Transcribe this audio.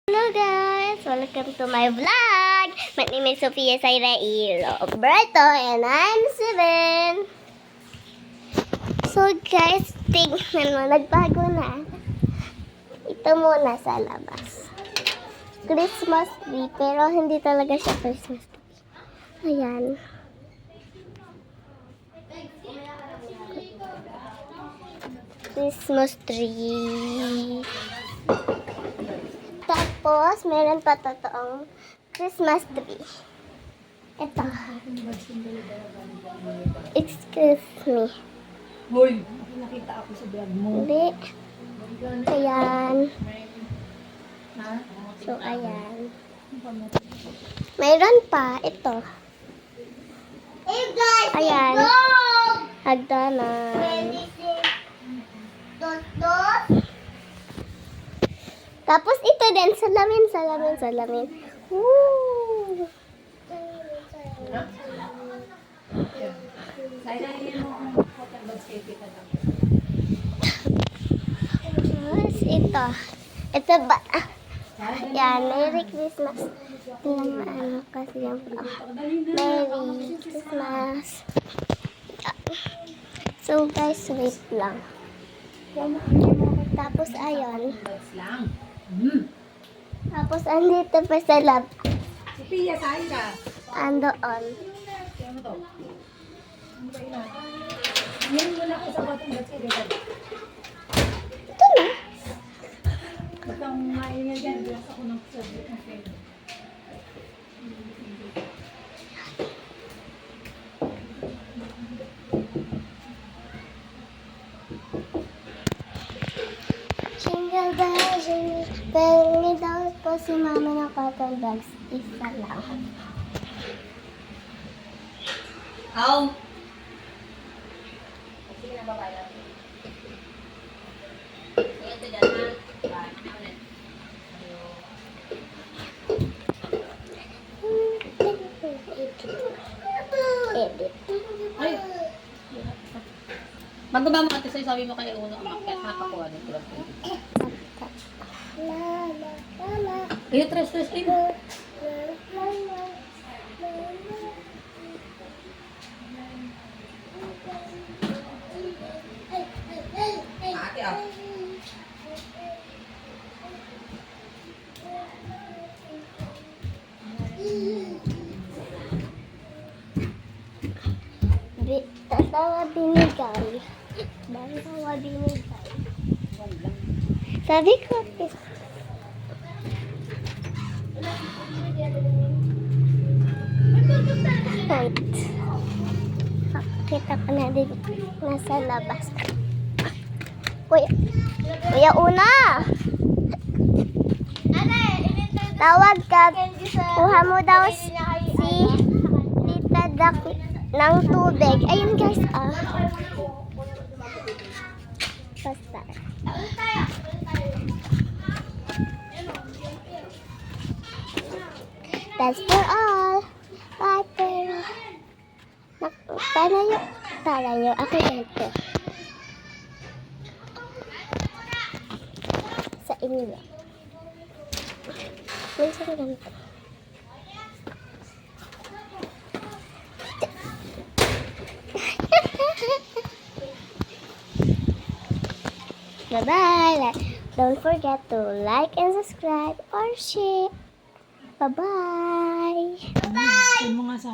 Hello guys! Welcome to my vlog! My name is Sofia Saira Roberto and I'm 7. So guys, tingnan mo, nagbago na. Ito muna sa labas. Christmas tree, pero hindi talaga siya Christmas tree. Ayan. Christmas tree. Tapos, meron pa totoong Christmas tree. Ito. Excuse me. Hoy, nakita ako sa vlog mo. Hindi. Ayan. So, ayan. Mayroon pa. Ito. Ayan. Hagdanan. Tapos ito din, salamin. Woo! Tapos ito. Ito ba? Yan, Merry Christmas. Tingnan mo ano kasi yung Merry Christmas. So guys, wait lang. Tapos ayun. Tapos andito pa sa lab. Sophia, kain ka. Andoon. Ano to? Ano ba ina? Yan mo na ako sa batong basket. Ito na. Batang maingay dyan. Bilas ako ng sabi. Jingle bell, jingle bell. May daw po si mama ng cotton bags. Isa lang. Aw! Edit. Ay! Magaba mo ate sa'yo, sabi mo kaya uno ang makyat. Nakakuha ng tulad ko. Kaya tres ay mo. Ate ah. Tawa binigay. Tawa binigay. Sabi ko, wait. Kita ko na din nasa labas. Kuya Una! Tawag ka. Kuha mo daw si Tita Dak ng tubig. Ayun guys, basta. That's for all. Bye, pero. Para nyo. Ako ganito. Sa inyo. Minsan ganito. Bye-bye. Don't forget to like and subscribe or share. Bye-bye. Bye! Mo nga sa akin.